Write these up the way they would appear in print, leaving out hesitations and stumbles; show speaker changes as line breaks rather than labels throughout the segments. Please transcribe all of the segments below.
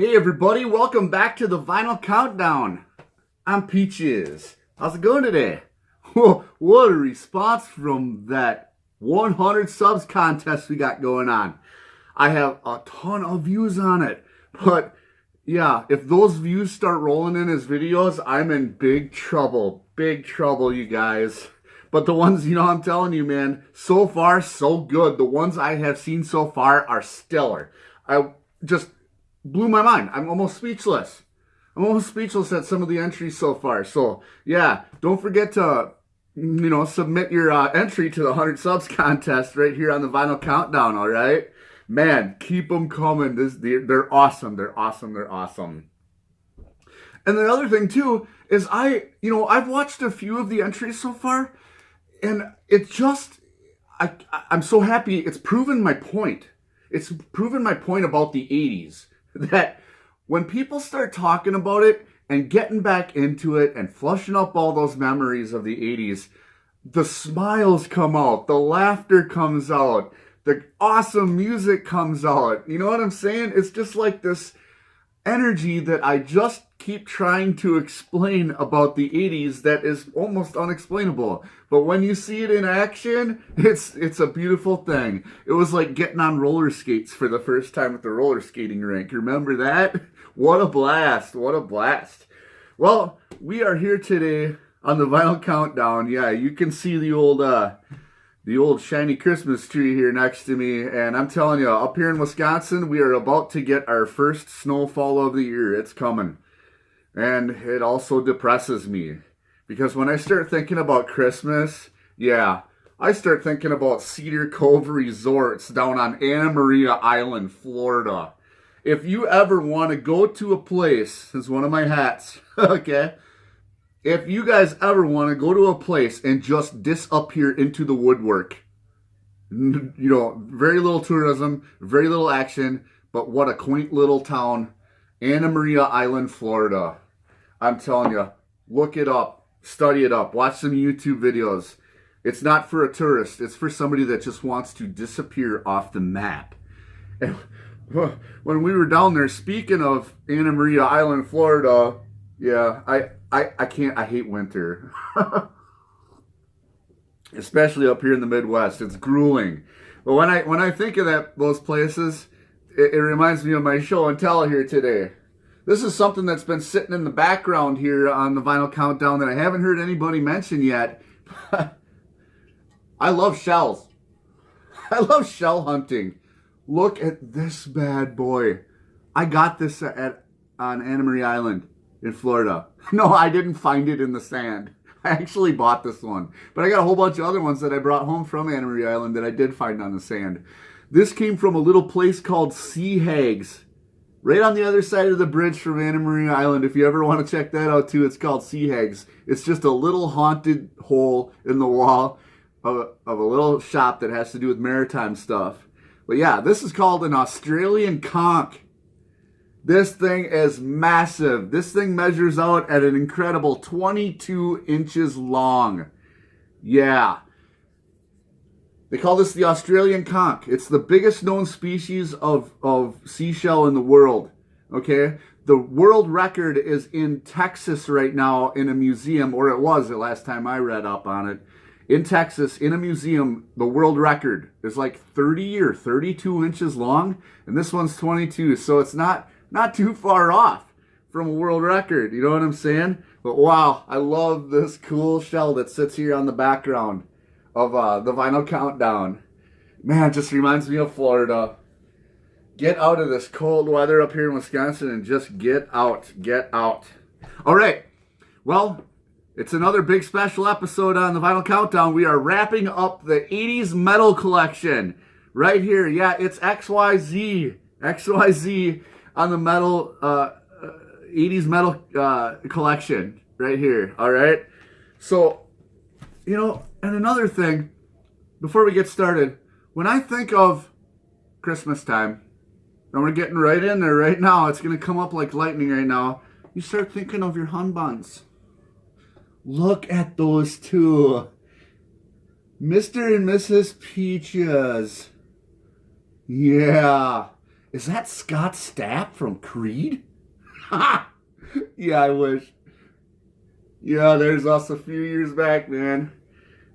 Hey everybody, welcome back to the Vinyl Countdown. I'm Peaches. How's it going today? What a response from that 100 subs contest we got going on. I have a ton of views on it. But yeah, if those views start rolling in as videos, I'm in big trouble. Big trouble, you guys. But the ones, I'm telling you, man, so far, so good. The ones I have seen so far are stellar. I just blew my mind. I'm almost speechless. At some of the entries so far. So yeah, don't forget to submit your entry to the 100 subs contest right here on the Vinyl Countdown. All right, man, keep them coming. They're awesome. They're awesome. And the other thing too is I've watched a few of the entries so far, and I'm so happy. It's proven my point. It's proven my point about the 80s. That when people start talking about it and getting back into it and flushing up all those memories of the 80s, the smiles come out, the laughter comes out, the awesome music comes out. You know what I'm saying? It's just like this energy that I just keep trying to explain about the 80s that is almost unexplainable. But when you see it in action, it's a beautiful thing. It was like getting on roller skates for the first time at the roller skating rink. Remember that? What a blast. What a blast. Well, we are here today on the Vinyl Countdown. Yeah, you can see the old shiny Christmas tree here next to me, and I'm telling you, up here in Wisconsin, we are about to get our first snowfall of the year. It's coming. And it also depresses me, because when I start thinking about Christmas, yeah, I start thinking about Cedar Cove Resorts down on Anna Maria Island, Florida. If you ever want to go to a place, it's one of my hats, okay? If you guys ever want to go to a place and just disappear into the woodwork, very little tourism, very little action, but what a quaint little town, Anna Maria Island, Florida. I'm telling you, look it up, study it up, watch some YouTube videos. It's not for a tourist, it's for somebody that just wants to disappear off the map. And when we were down there, speaking of Anna Maria Island, Florida, yeah, I hate winter. Especially up here in the Midwest. It's grueling. But when I think of those places, it reminds me of my show and tell here today. This is something that's been sitting in the background here on the Vinyl Countdown that I haven't heard anybody mention yet. I love shells. I love shell hunting. Look at this bad boy. I got this on Anna Maria Island in Florida. No, I didn't find it in the sand. I actually bought this one. But I got a whole bunch of other ones that I brought home from Anna Maria Island that I did find on the sand. This came from a little place called Sea Hags, right on the other side of the bridge from Anna Maria Island. If you ever want to check that out too, it's called Sea Hags. It's just a little haunted hole in the wall of a little shop that has to do with maritime stuff. But yeah, this is called an Australian conch. This thing is massive. This thing measures out at an incredible 22 inches long. Yeah. They call this the Australian conch. It's the biggest known species of seashell in the world. Okay? The world record is in Texas right now in a museum, or it was the last time I read up on it. In Texas, in a museum, the world record is like 30 or 32 inches long, and this one's 22, so it's not too far off from a world record. You know what I'm saying? But wow, I love this cool shell that sits here on the background of the Vinyl Countdown. Man, it just reminds me of Florida. Get out of this cold weather up here in Wisconsin and just get out. Get out. All right. Well, it's another big special episode on the Vinyl Countdown. We are wrapping up the 80s metal collection right here. Yeah, it's XYZ. XYZ on the metal, 80s metal collection right here. All right. So, and another thing, before we get started, when I think of Christmas time, and we're getting right in there right now, it's going to come up like lightning right now, you start thinking of your hun buns. Look at those two. Mr. and Mrs. Peaches. Yeah. Is that Scott Stapp from Creed? Yeah, I wish. Yeah, there's us a few years back, man.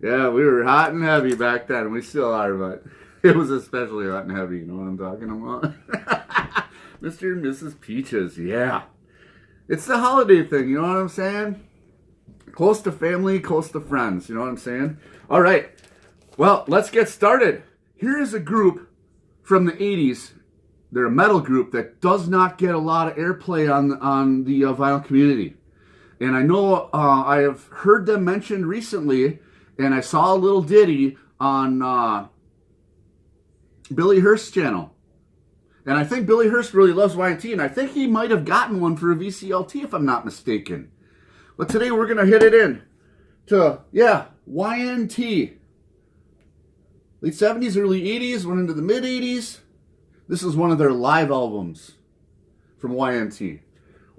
Yeah, we were hot and heavy back then. We still are, but it was especially hot and heavy. You know what I'm talking about? Mr. and Mrs. Peaches, yeah. It's the holiday thing, you know what I'm saying? Close to family, close to friends, you know what I'm saying? All right, well, let's get started. Here is a group from the 80s. They're a metal group that does not get a lot of airplay on the vinyl community. And I know I have heard them mentioned recently, and I saw a little ditty on Billy Hurst's channel. And I think Billy Hurst really loves YNT, and I think he might have gotten one for a VCLT if I'm not mistaken. But today we're going to hit it in to, yeah, YNT. Late 70s, early 80s, went into the mid 80s. This is one of their live albums from YNT.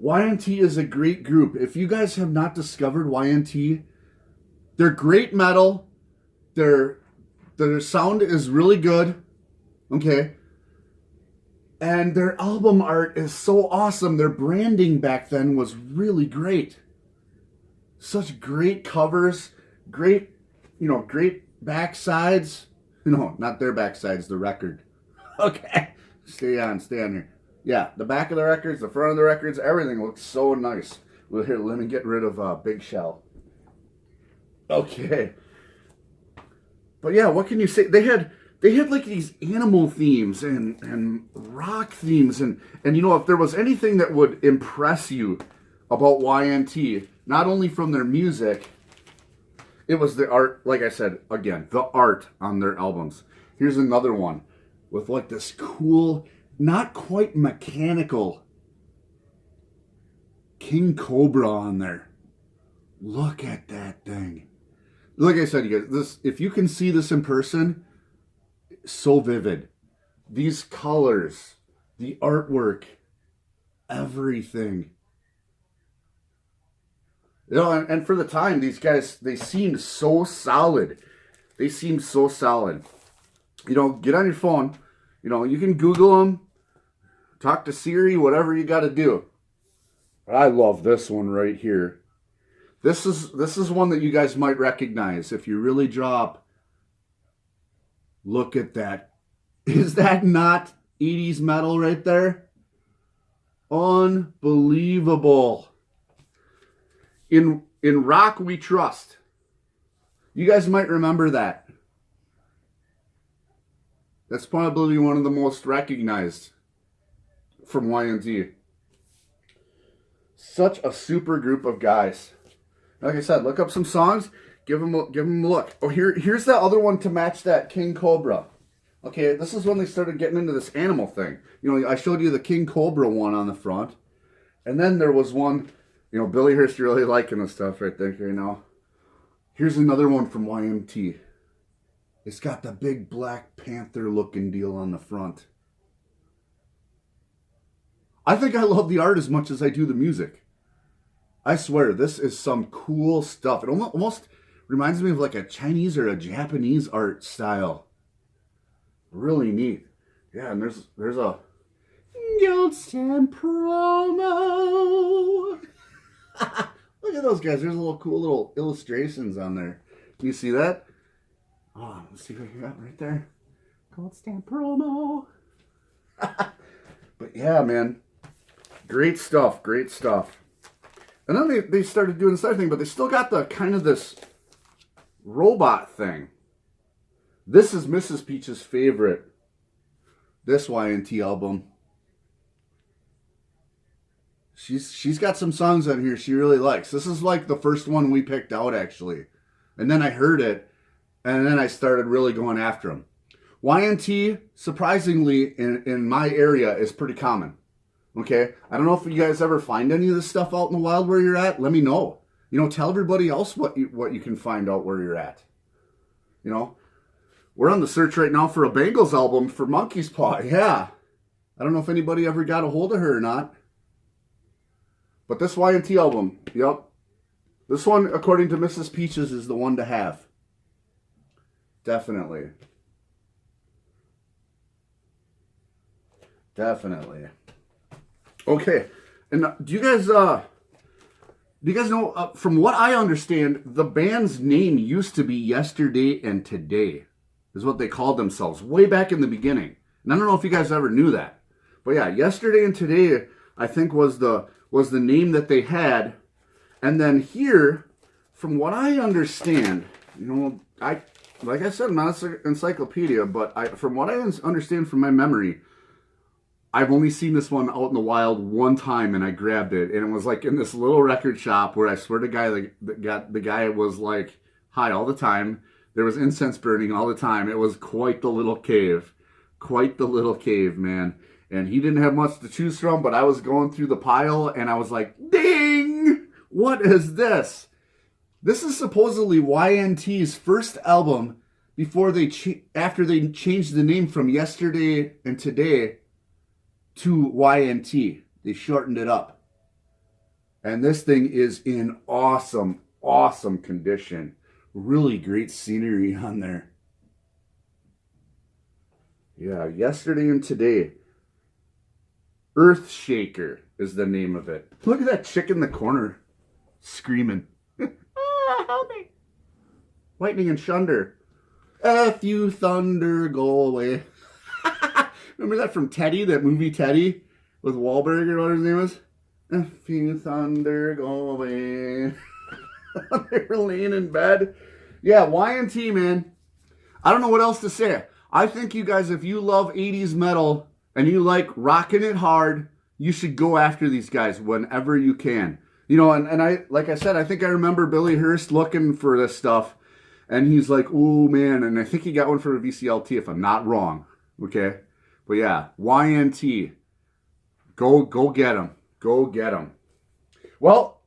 YNT is a great group. If you guys have not discovered YNT, they're great metal. Their sound is really good. Okay. And their album art is so awesome. Their branding back then was really great. Such great covers, great, great backsides. No, not their backsides, the record. Okay. Stay on here. Yeah, the back of the records, the front of the records, everything looks so nice. Well, here, let me get rid of Big Shell. Okay. But yeah, what can you say? They had like these animal themes and rock themes and if there was anything that would impress you about YNT, not only from their music, it was the art. Like I said, again, the art on their albums. Here's another one with like this cool, not quite mechanical King Cobra on there. Look at that thing. Like I said, you guys, if you can see this in person, so vivid. These colors, the artwork, everything. And for the time, these guys, they seemed so solid. They seemed so solid. Get on your phone. You can Google them, talk to Siri, whatever you got to do. I love this one right here. This is one that you guys might recognize if you really drop. Look at that. Is that not 80s metal right there? Unbelievable. In Rock We Trust. You guys might remember that. That's probably one of the most recognized from YNT. Such a super group of guys. Like I said, look up some songs, give them a look. Oh, here's that other one to match that King Cobra. Okay, this is when they started getting into this animal thing. I showed you the King Cobra one on the front. And then there was one, Billy Hurst really liking this stuff right there right now. Here's another one from YNT. It's got the big Black Panther looking deal on the front. I think I love the art as much as I do the music. I swear, this is some cool stuff. It almost reminds me of like a Chinese or a Japanese art style. Really neat. Yeah, and there's a Gold Stand promo. Look at those guys. There's a little cool little illustrations on there. Can you see that? Oh, let's see what you got right there. Gold Stand promo. But yeah, man. Great stuff. Great stuff. And then they started doing this other thing, but they still got the kind of this robot thing. This is Mrs. Peach's favorite. This YNT album. She's got some songs on here she really likes. This is like the first one we picked out, actually. And then I heard it, and then I started really going after them. YNT, surprisingly, in my area, is pretty common. Okay? I don't know if you guys ever find any of this stuff out in the wild where you're at. Let me know. Tell everybody else what you can find out where you're at. We're on the search right now for a Bangles album for Monkey's Paw. Yeah. I don't know if anybody ever got a hold of her or not. But this YNT album, yep. This one, according to Mrs. Peaches, is the one to have. Definitely. Definitely. Okay, and do you guys know? From what I understand, the band's name used to be Yesterday and Today, is what they called themselves way back in the beginning. And I don't know if you guys ever knew that, but yeah, Yesterday and Today, I think was the name that they had. And then here, from what I understand, like I said, I'm not an encyclopedia, but from what I understand from my memory, I've only seen this one out in the wild one time, and I grabbed it, and it was like in this little record shop where I swear to God, the guy was like high all the time. There was incense burning all the time. It was quite the little cave, man. And he didn't have much to choose from, but I was going through the pile, and I was like, ding! What is this? This is supposedly YNT's first album before after they changed the name from Yesterday and Today to YNT. They shortened it up. And this thing is in awesome, awesome condition. Really great scenery on there. Yeah, Yesterday and Today. Earthshaker is the name of it. Look at that chick in the corner screaming. Help me. Lightning and thunder. F you thunder, go away. Remember that from Teddy, that movie Teddy with Wahlberg or whatever his name was? F you thunder, go away. They were laying in bed. Yeah, YNT, man. I don't know what else to say. I think you guys, if you love 80s metal and you like rocking it hard, you should go after these guys whenever you can. You know, and I, like I said, I think I remember Billy Hurst looking for this stuff, and he's like, "Ooh, man," and I think he got one for a VCLT, if I'm not wrong. Okay, but yeah, YNT, go get him, go get him. Well,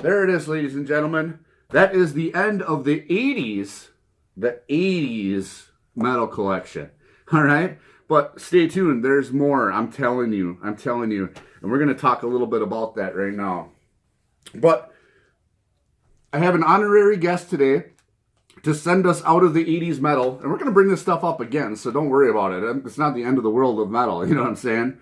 there it is, ladies and gentlemen. That is the end of the 80s metal collection. All right, but stay tuned. There's more. I'm telling you, and we're gonna talk a little bit about that right now. But I have an honorary guest today to send us out of the 80s metal. And we're going to bring this stuff up again, so don't worry about it. It's not the end of the world of metal, you know what I'm saying?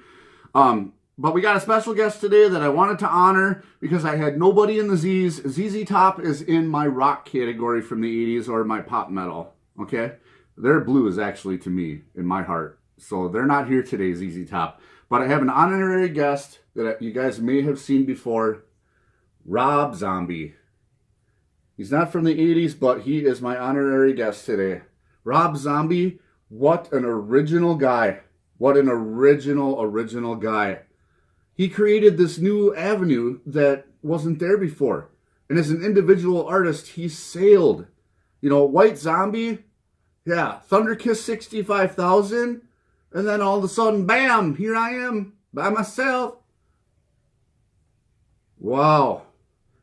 But we got a special guest today that I wanted to honor because I had nobody in the Z's. ZZ Top is in my rock category from the 80s or my pop metal, okay? They're blues, actually, to me, in my heart. So they're not here today, ZZ Top. But I have an honorary guest that you guys may have seen before. Rob Zombie. He's not from the 80s, but he is my honorary guest today. Rob Zombie, what an original guy. What an original guy. He created this new avenue that wasn't there before. And as an individual artist, he sailed. You know, White Zombie, yeah, Thunder Kiss 65,000, and then all of a sudden, bam, here I am by myself. Wow.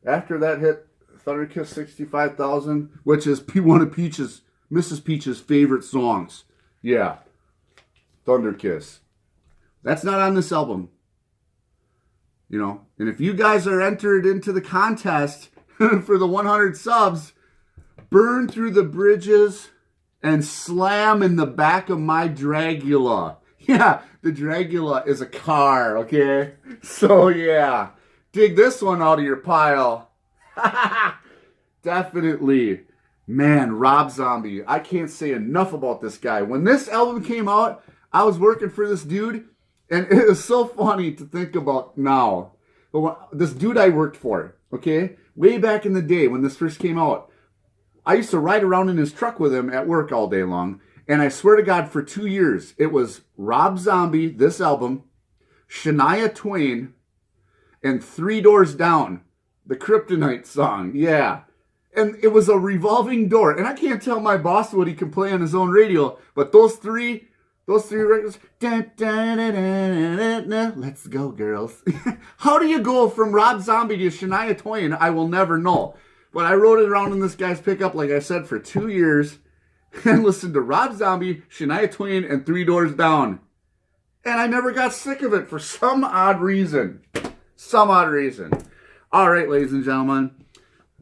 After that hit, Thunder Kiss 65,000, which is one of Mrs. Peach's favorite songs. Yeah, Thunder Kiss. That's not on this album. You know, and if you guys are entered into the contest for the 100 subs, burn through the bridges and slam in the back of my Dragula. Yeah, the Dragula is a car, okay? So yeah. Dig this one out of your pile. Definitely. Man, Rob Zombie. I can't say enough about this guy. When this album came out, I was working for this dude, and it is so funny to think about now. But this dude I worked for, okay, way back in the day when this first came out, I used to ride around in his truck with him at work all day long, and I swear to God, for 2 years, it was Rob Zombie, this album, Shania Twain, and 3 Doors Down, the Kryptonite song, yeah. And it was a revolving door. And I can't tell my boss what he can play on his own radio, but those three records, let's go, girls. How do you go from Rob Zombie to Shania Twain? I will never know. But I rode it around in this guy's pickup, like I said, for 2 years, and listened to Rob Zombie, Shania Twain, and 3 Doors Down. And I never got sick of it for some odd reason. All right, ladies and gentlemen.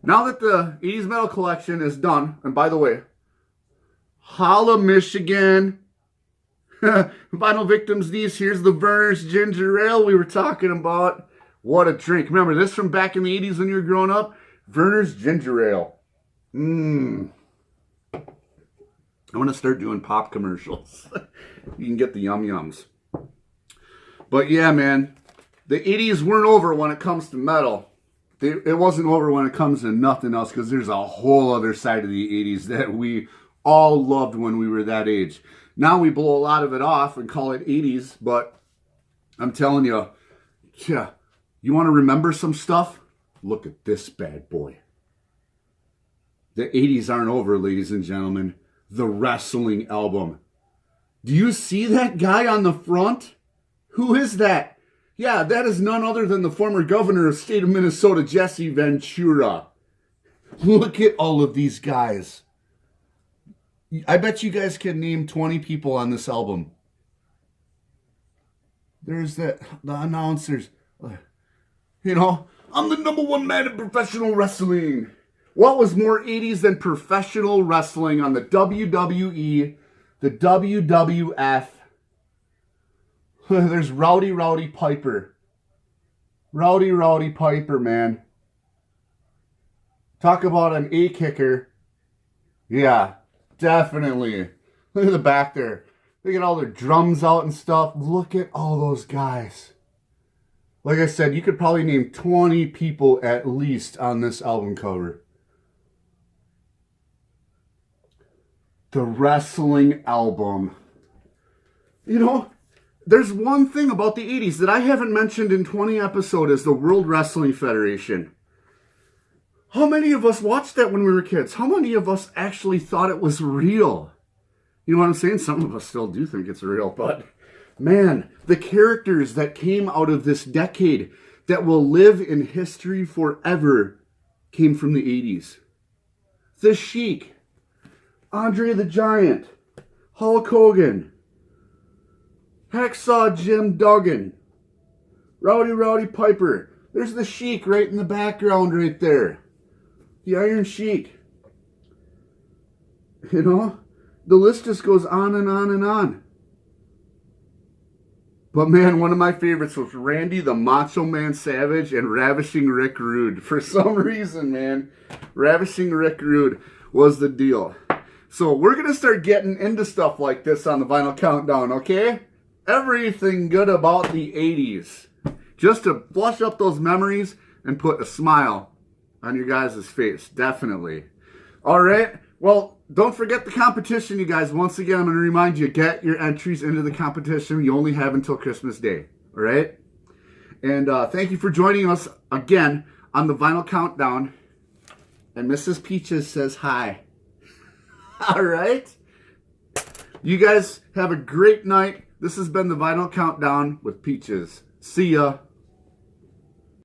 Now that the 80s metal collection is done, and by the way, holla, Michigan. Vinyl Victims these. Here's the Verner's Ginger Ale we were talking about. What a drink. Remember this from back in the 80s when you were growing up? Verner's Ginger Ale. I want to start doing pop commercials. You can get the yum yums. But yeah, man, the 80s weren't over when it comes to metal. It wasn't over when it comes to nothing else, because there's a whole other side of the 80s that we all loved when we were that age. Now we blow a lot of it off and call it 80s, but I'm telling you, yeah, you want to remember some stuff? Look at this bad boy. The 80s aren't over, ladies and gentlemen. The wrestling album. Do you see that guy on the front? Who is that? Yeah, that is none other than the former governor of the state of Minnesota, Jesse Ventura. Look at all of these guys. I bet you guys can name 20 people on this album. There's the announcers. You know, I'm the #1 man in professional wrestling. What was more 80s than professional wrestling on the WWE, the WWF? There's Rowdy Piper. Rowdy Piper, man. Talk about an A-kicker. Yeah, definitely. Look at the back there. Look at all their drums out and stuff. Look at all those guys. Like I said, you could probably name 20 people at least on this album cover. The wrestling album. You know, there's one thing about the 80s that I haven't mentioned in 20 episodes is the World Wrestling Federation. How many of us watched that when we were kids? How many of us actually thought it was real? You know what I'm saying? Some of us still do think it's real, but man, the characters that came out of this decade that will live in history forever came from the 80s. The Sheik, Andre the Giant, Hulk Hogan, Hacksaw Jim Duggan, Rowdy Piper. There's the Sheik right in the background right there. The Iron Sheik. You know, the list just goes on and on and on. But man, one of my favorites was Randy the Macho Man Savage and Ravishing Rick Rude. For some reason, man, Ravishing Rick Rude was the deal. So we're going to start getting into stuff like this on the Vinyl Countdown, okay? Everything good about the 80s. Just to flush up those memories and put a smile on your guys' face, definitely. All right, well, don't forget the competition, you guys. Once again, I'm going to remind you, get your entries into the competition. You only have until Christmas Day, all right? And thank you for joining us again on the Vinyl Countdown. And Mrs. Peaches says hi. All right? You guys have a great night. This has been the Vinyl Countdown with Peaches. See ya.